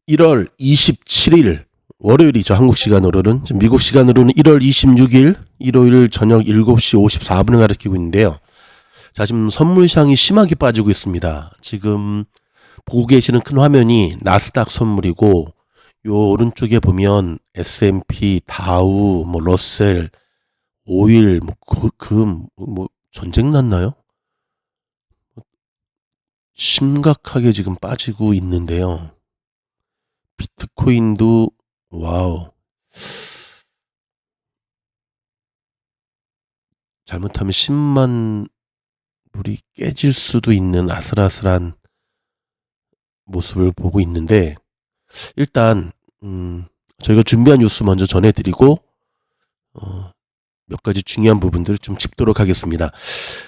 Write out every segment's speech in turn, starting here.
1월 27일 월요일이죠. 한국 시간으로는. 지금 미국 시간으로는 1월 26일 일요일 저녁 7시 54분을 가리키고 있는데요. 자, 지금 선물시장이 심하게 빠지고 있습니다. 지금 보고 계시는 큰 화면이 나스닥 선물이고, 요 오른쪽에 보면 S&P, 다우, 러셀, 오일, 금, 전쟁 났나요? 심각하게 지금 빠지고 있는데요. 비트코인도 와우, 잘못하면 10만 불이 깨질 수도 있는 아슬아슬한 모습을 보고 있는데, 일단 저희가 준비한 뉴스 먼저 전해드리고 몇 가지 중요한 부분들을 좀 짚도록 하겠습니다.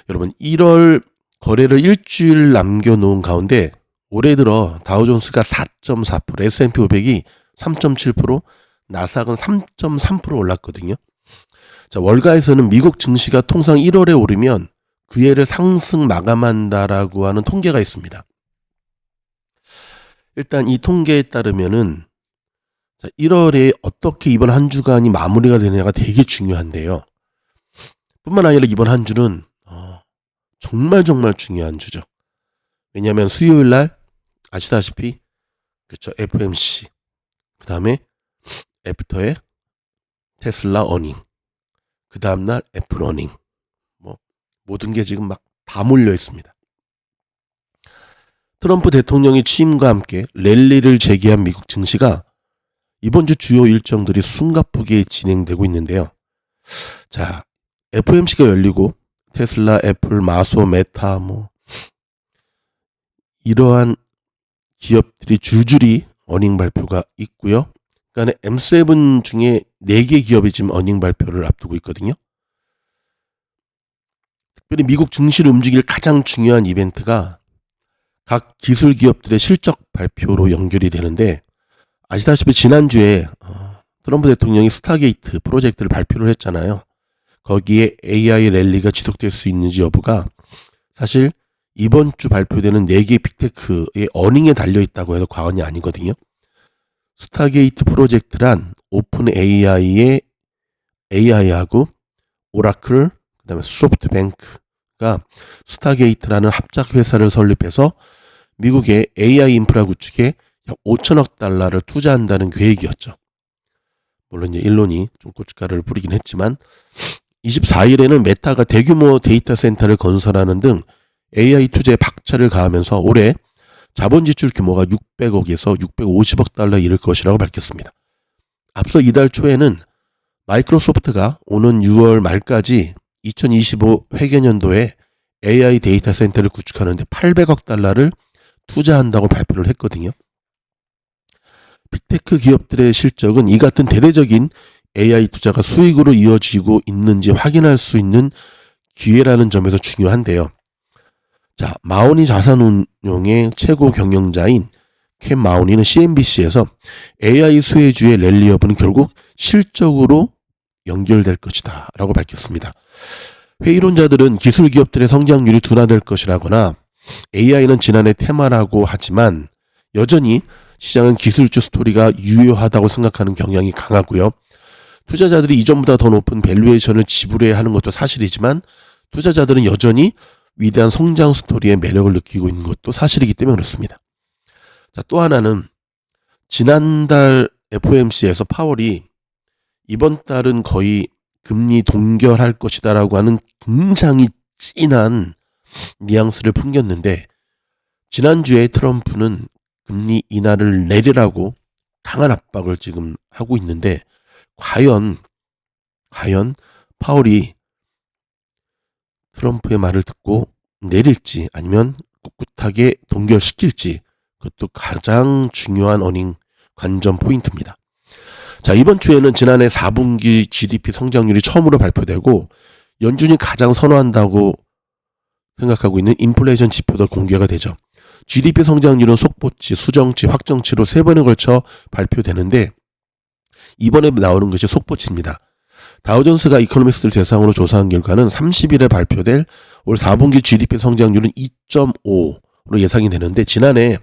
여러분, 1월 거래를 일주일 남겨놓은 가운데 올해 들어 다우존스가 4.4%, S&P 500이 3.7%, 나스닥은 3.3% 올랐거든요. 자, 월가에서는 미국 증시가 통상 1월에 오르면 그 해를 상승 마감한다라고 하는 통계가 있습니다. 일단 이 통계에 따르면은 1월에 어떻게 이번 한 주간이 마무리가 되느냐가 되게 중요한데요. 뿐만 아니라 이번 한 주는 정말 중요한 주죠. 왜냐하면 수요일 날 아시다시피 그렇죠, FMC, 그 다음에 애프터에 테슬라 어닝, 그 다음날 애플 어닝, 모든 게 지금 막 다 몰려 있습니다. 트럼프 대통령의 취임과 함께 랠리를 재개한 미국 증시가 이번 주 주요 일정들이 숨가쁘게 진행되고 있는데요. 자, FOMC가 열리고 테슬라, 애플, 마소, 메타 이러한 기업들이 줄줄이 어닝 발표가 있고요. 그러니까 M7 중에 4개 기업이 지금 어닝 발표를 앞두고 있거든요. 특별히 미국 증시를 움직일 가장 중요한 이벤트가 각 기술 기업들의 실적 발표로 연결이 되는데, 아시다시피 지난주에 트럼프 대통령이 스타게이트 프로젝트를 발표를 했잖아요. 거기에 AI 랠리가 지속될 수 있는지 여부가 사실 이번 주 발표되는 4개 빅테크의 어닝에 달려있다고 해도 과언이 아니거든요. 스타게이트 프로젝트란 오픈 AI의 AI하고 오라클, 그 다음에 소프트뱅크가 스타게이트라는 합작 회사를 설립해서 미국의 AI 인프라 구축에 약 5천억 달러를 투자한다는 계획이었죠. 물론 이제 일론이 좀 고춧가루를 뿌리긴 했지만, 24일에는 메타가 대규모 데이터 센터를 건설하는 등 AI 투자에 박차를 가하면서 올해 자본 지출 규모가 600억에서 650억 달러에 이를 것이라고 밝혔습니다. 앞서 이달 초에는 마이크로소프트가 오는 6월 말까지 2025 회계년도에 AI 데이터 센터를 구축하는데 800억 달러를 투자한다고 발표를 했거든요. 빅테크 기업들의 실적은 이 같은 대대적인 AI 투자가 수익으로 이어지고 있는지 확인할 수 있는 기회라는 점에서 중요한데요. 자, 마오니 자산운용의 최고 경영자인 켄 마오니는 CNBC에서 AI 수혜주의 랠리 여부는 결국 실적으로 연결될 것이다 라고 밝혔습니다. 회의론자들은 기술 기업들의 성장률이 둔화될 것이라거나 AI는 지난해 테마라고 하지만 여전히 시장은 기술주 스토리가 유효하다고 생각하는 경향이 강하고요. 투자자들이 이전보다 더 높은 밸류에이션을 지불해야 하는 것도 사실이지만 투자자들은 여전히 위대한 성장 스토리의 매력을 느끼고 있는 것도 사실이기 때문에 그렇습니다. 자, 또 하나는 지난달 FOMC에서 파월이 이번 달은 거의 금리 동결할 것이다라고 하는 굉장히 진한 뉘앙스를 풍겼는데, 지난주에 트럼프는 금리 인하를 내리라고 강한 압박을 지금 하고 있는데, 과연 파월이 트럼프의 말을 듣고 내릴지 아니면 꿋꿋하게 동결시킬지, 그것도 가장 중요한 어닝 관전 포인트입니다. 자, 이번 주에는 지난해 4분기 GDP 성장률이 처음으로 발표되고 연준이 가장 선호한다고 생각하고 있는 인플레이션 지표도 공개가 되죠. GDP 성장률은 속보치, 수정치, 확정치로 3번에 걸쳐 발표되는데, 이번에 나오는 것이 속보치입니다. 다우존스가 이코노미스트를 대상으로 조사한 결과는 30일에 발표될 올 4분기 GDP 성장률은 2.5로 예상이 되는데, 지난해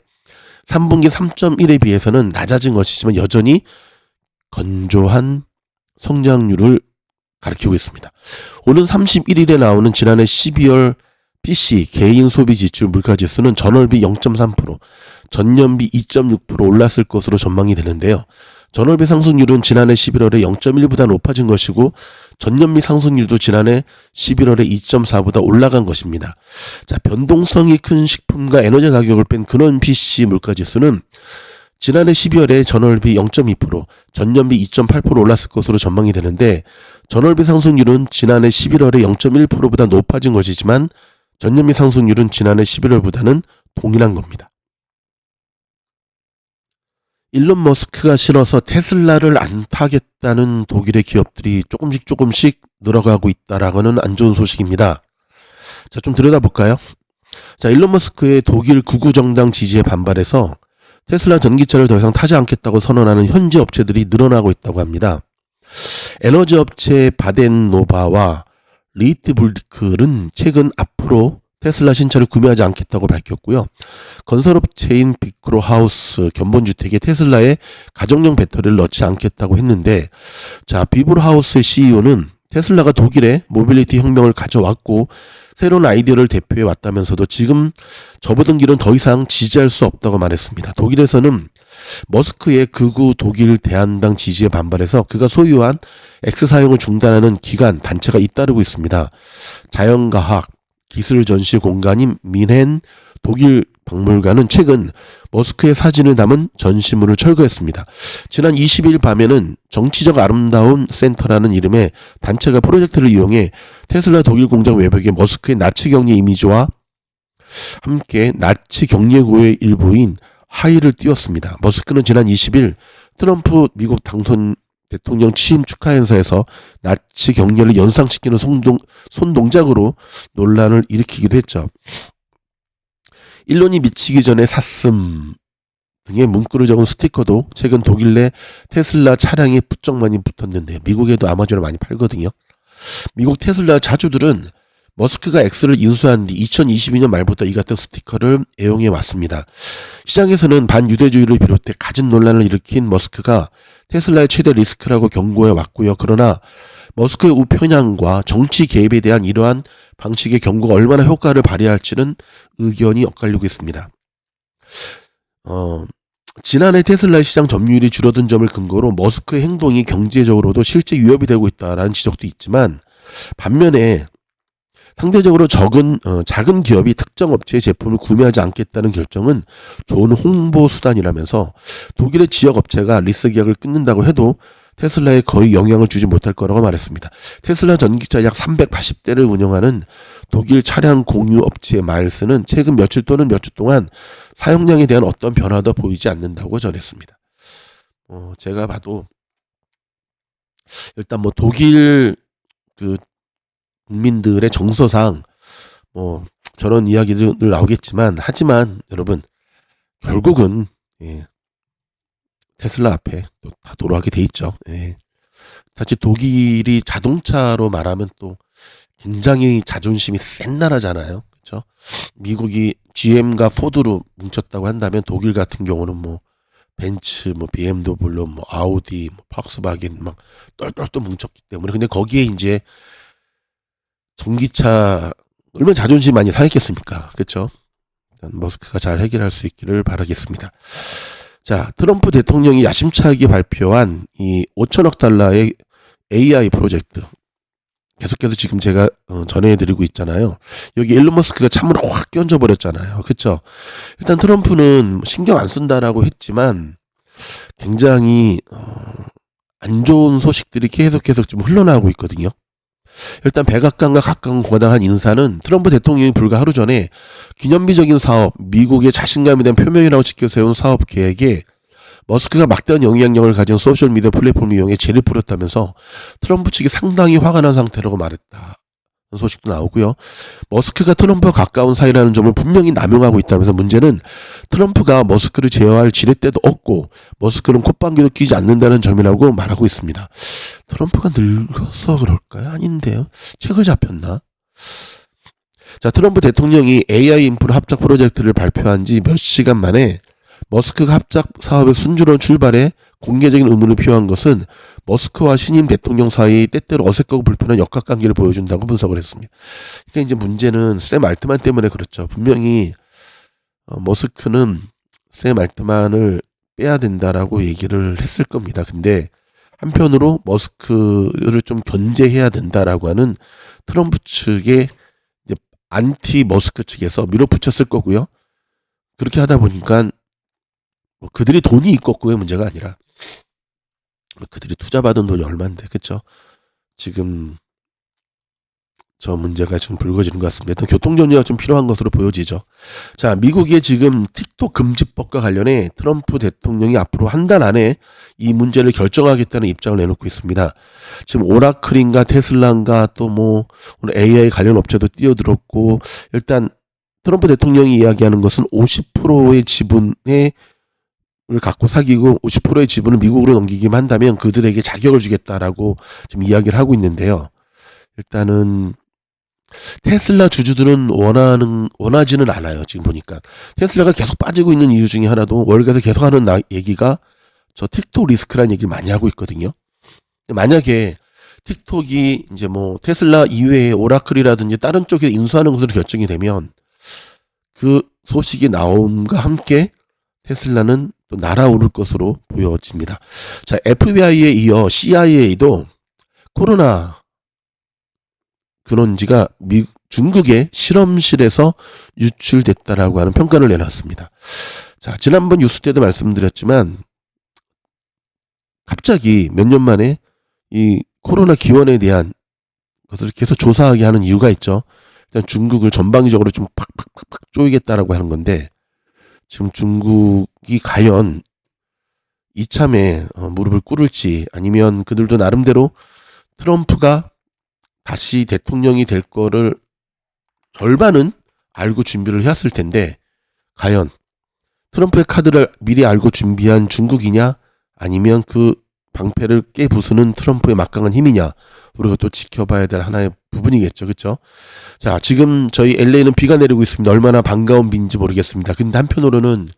3분기 3.1에 비해서는 낮아진 것이지만 여전히 건조한 성장률을 가리키고 있습니다. 오는 31일에 나오는 지난해 12월 PC 개인 소비 지출 물가지수는 전월비 0.3%, 전년비 2.6% 올랐을 것으로 전망이 되는데요. 전월비 상승률은 지난해 11월에 0.1보다 높아진 것이고 전년비 상승률도 지난해 11월에 2.4보다 올라간 것입니다. 자, 변동성이 큰 식품과 에너지 가격을 뺀 근원 PC 물가지수는 지난해 12월에 전월비 0.2%, 전년비 2.8% 올랐을 것으로 전망이 되는데 전월비 상승률은 지난해 11월에 0.1%보다 높아진 것이지만 전년비 상승률은 지난해 11월보다는 동일한 겁니다. 일론 머스크가 싫어서 테슬라를 안 타겠다는 독일의 기업들이 조금씩 늘어가고 있다라고는 안 좋은 소식입니다. 자, 좀 들여다볼까요? 자, 일론 머스크의 독일 극우 정당 지지에 반발해서 테슬라 전기차를 더 이상 타지 않겠다고 선언하는 현지 업체들이 늘어나고 있다고 합니다. 에너지 업체 바덴노바와 리히트블리크는 최근 앞으로 테슬라 신차를 구매하지 않겠다고 밝혔고요. 건설업체인 비크로하우스 견본주택에 테슬라의 가정용 배터리를 넣지 않겠다고 했는데, 자, 비브로하우스의 CEO는 테슬라가 독일에 모빌리티 혁명을 가져왔고 새로운 아이디어를 대표해 왔다면서도 지금 접어든 길은 더 이상 지지할 수 없다고 말했습니다. 독일에서는 머스크의 극우 독일 대한당 지지에 반발해서 그가 소유한 X 사용을 중단하는 기관, 단체가 잇따르고 있습니다. 자연과학 기술 전시 공간인 민헨 독일 박물관은 최근 머스크의 사진을 담은 전시물을 철거했습니다. 지난 20일 밤에는 정치적 아름다운 센터라는 이름의 단체가 프로젝트를 이용해 테슬라 독일 공장 외벽에 머스크의 나치 경례 이미지와 함께 나치 경례고의 일부인 하이를 띄웠습니다. 머스크는 지난 20일 트럼프 미국 당선 대통령 취임 축하 행사에서 나치 경례를 연상시키는 손동작으로 논란을 일으키기도 했죠. 일론이 미치기 전에 샀음 등의 문구를 적은 스티커도 최근 독일 내 테슬라 차량에 부쩍 많이 붙었는데요. 미국에도 아마존을 많이 팔거든요. 미국 테슬라 차주들은 머스크가 X를 인수한 뒤 2022년 말부터 이 같은 스티커를 애용해 왔습니다. 시장에서는 반유대주의를 비롯해 갖은 논란을 일으킨 머스크가 테슬라의 최대 리스크라고 경고해 왔고요. 그러나 머스크의 우편향과 정치 개입에 대한 이러한 방식의 경고가 얼마나 효과를 발휘할지는 의견이 엇갈리고 있습니다. 지난해 테슬라의 시장 점유율이 줄어든 점을 근거로 머스크의 행동이 경제적으로도 실제 위협이 되고 있다라는 지적도 있지만, 반면에 상대적으로 작은 기업이 특정 업체의 제품을 구매하지 않겠다는 결정은 좋은 홍보 수단이라면서 독일의 지역 업체가 리스 계약을 끊는다고 해도 테슬라에 거의 영향을 주지 못할 거라고 말했습니다. 테슬라 전기차 약 380대를 운영하는 독일 차량 공유 업체의 마일스는 최근 며칠 또는 몇 주 동안 사용량에 대한 어떤 변화도 보이지 않는다고 전했습니다. 제가 봐도 일단 독일 국민들의 정서상 저런 이야기들 나오겠지만, 하지만 여러분 결국은 테슬라 앞에 또 다 도로하게 돼 있죠. 사실 독일이 자동차로 말하면 또 굉장히 자존심이 센 나라잖아요. 그렇죠? 미국이 GM과 포드로 뭉쳤다고 한다면 독일 같은 경우는 벤츠, BMW, 아우디, 팍스바겐 막 똘똘똘 뭉쳤기 때문에. 근데 거기에 이제 전기차 얼마나 자존심 많이 상했겠습니까? 그렇죠? 머스크가 잘 해결할 수 있기를 바라겠습니다. 자, 트럼프 대통령이 야심차게 발표한 이 5천억 달러의 AI 프로젝트, 계속해서 지금 제가 전해드리고 있잖아요. 여기 일론 머스크가 찬물을 확 끼얹어버렸잖아요. 그렇죠? 일단 트럼프는 신경 안 쓴다라고 했지만 굉장히 안 좋은 소식들이 계속 지금 흘러나오고 있거든요. 일단 백악관과 가까운 거당한 인사는 트럼프 대통령이 불과 하루 전에 기념비적인 사업, 미국의 자신감에 대한 표명이라고 지켜세운 사업 계획에 머스크가 막대한 영향력을 가진 소셜미디어 플랫폼을 이용해 재를 뿌렸다면서 트럼프 측이 상당히 화가 난 상태라고 말했다. 소식도 나오고요. 머스크가 트럼프와 가까운 사이라는 점을 분명히 남용하고 있다면서 문제는 트럼프가 머스크를 제어할 지렛대도 없고 머스크는 콧방귀도 끼지 않는다는 점이라고 말하고 있습니다. 트럼프가 늙어서 그럴까요? 아닌데요. 책을 잡혔나? 자, 트럼프 대통령이 AI 인프라 합작 프로젝트를 발표한 지 몇 시간 만에 머스크가 합작 사업의 순조로운 출발에 공개적인 의문을 표한 것은 머스크와 신임 대통령 사이 때때로 어색하고 불편한 역학관계를 보여준다고 분석을 했습니다. 그러니까 이제 문제는 샘 알트만 때문에 그렇죠. 분명히 머스크는 샘 알트만을 빼야 된다라고 얘기를 했을 겁니다. 근데 한편으로 머스크를 좀 견제해야 된다라고 하는 트럼프 측의 이제 안티 머스크 측에서 밀어붙였을 거고요. 그렇게 하다 보니까 그들이 돈이 있겠고의 문제가 아니라 그들이 투자받은 돈이 얼마인데, 그렇죠? 지금 저 문제가 지금 불거지는 것 같습니다. 일단 교통정리가 좀 필요한 것으로 보여지죠. 자, 미국의 지금 틱톡 금지법과 관련해 트럼프 대통령이 앞으로 한 달 안에 이 문제를 결정하겠다는 입장을 내놓고 있습니다. 지금 오라클인가 테슬라인가 또 뭐 오늘 AI 관련 업체도 뛰어들었고, 일단 트럼프 대통령이 이야기하는 것은 50%의 지분을 갖고 사기고 50%의 지분을 미국으로 넘기기만 한다면 그들에게 자격을 주겠다라고 지금 이야기를 하고 있는데요. 일단은 테슬라 주주들은 원하지는 않아요. 지금 보니까 테슬라가 계속 빠지고 있는 이유 중에 하나도 월가에서 계속 하는 얘기가 저 틱톡 리스크라는 얘기를 많이 하고 있거든요. 만약에 틱톡이 이제 뭐 테슬라 이외에 오라클이라든지 다른 쪽에 인수하는 것으로 결정이 되면 그 소식이 나옴과 함께 테슬라는 또 날아오를 것으로 보여집니다. 자, FBI에 이어 CIA도 코로나 근원지가 중국의 실험실에서 유출됐다라고 하는 평가를 내놨습니다. 자, 지난번 뉴스 때도 말씀드렸지만 갑자기 몇 년 만에 이 코로나 기원에 대한 것을 계속 조사하게 하는 이유가 있죠. 일단 중국을 전방위적으로 좀 팍팍팍팍 쪼이겠다라고 하는 건데, 지금 중국이 과연 이참에 무릎을 꿇을지, 아니면 그들도 나름대로 트럼프가 다시 대통령이 될 거를 절반은 알고 준비를 해왔을 텐데, 과연 트럼프의 카드를 미리 알고 준비한 중국이냐, 아니면 그 방패를 깨부수는 트럼프의 막강한 힘이냐, 우리가 또 지켜봐야 될 하나의 부분이겠죠. 그렇죠? 자, 지금 저희 LA는 비가 내리고 있습니다. 얼마나 반가운 비인지 모르겠습니다. 근데 한편으로는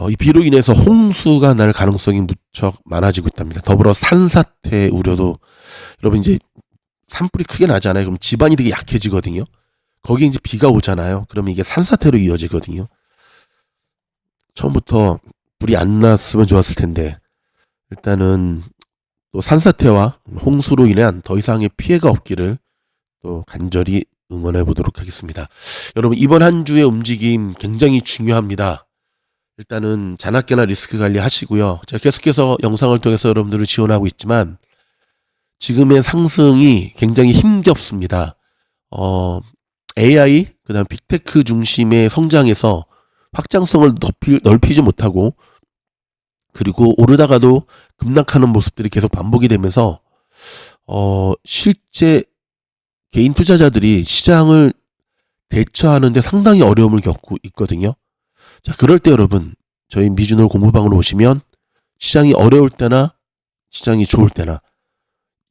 이 비로 인해서 홍수가 날 가능성이 무척 많아지고 있답니다. 더불어 산사태 우려도, 여러분 이제 산불이 크게 나잖아요. 그럼 집안이 되게 약해지거든요. 거기에 이제 비가 오잖아요. 그러면 이게 산사태로 이어지거든요. 처음부터 불이 안 났으면 좋았을 텐데, 일단은 또 산사태와 홍수로 인한 더 이상의 피해가 없기를 또 간절히 응원해 보도록 하겠습니다. 여러분, 이번 한 주의 움직임 굉장히 중요합니다. 일단은 자나깨나 리스크 관리 하시고요. 제가 계속해서 영상을 통해서 여러분들을 지원하고 있지만 지금의 상승이 굉장히 힘겹습니다. AI, 그다음 빅테크 중심의 성장에서 확장성을 넓히지 못하고, 그리고 오르다가도 급락하는 모습들이 계속 반복이 되면서 실제 개인 투자자들이 시장을 대처하는데 상당히 어려움을 겪고 있거든요. 자, 그럴 때 여러분, 저희 미주노 공부방으로 오시면 시장이 어려울 때나 시장이 좋을 때나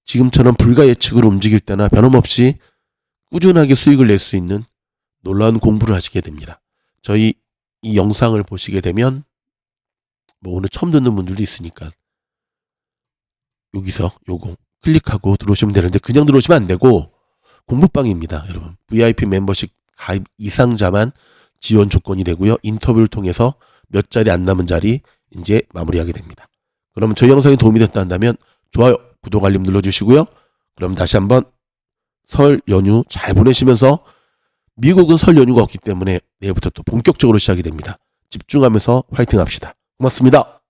지금처럼 불가 예측으로 움직일 때나 변함없이 꾸준하게 수익을 낼 수 있는 놀라운 공부를 하시게 됩니다. 저희 이 영상을 보시게 되면 뭐 오늘 처음 듣는 분들도 있으니까 여기서 요거 클릭하고 들어오시면 되는데, 그냥 들어오시면 안 되고 공부방입니다. 여러분, VIP 멤버십 가입 이상자만 지원 조건이 되고요. 인터뷰를 통해서 몇 자리 안 남은 자리 이제 마무리하게 됩니다. 그러면 저희 영상이 도움이 됐다 한다면 좋아요, 구독, 알림 눌러주시고요. 그럼 다시 한번 설 연휴 잘 보내시면서, 미국은 설 연휴가 없기 때문에 내일부터 또 본격적으로 시작이 됩니다. 집중하면서 화이팅 합시다. 고맙습니다.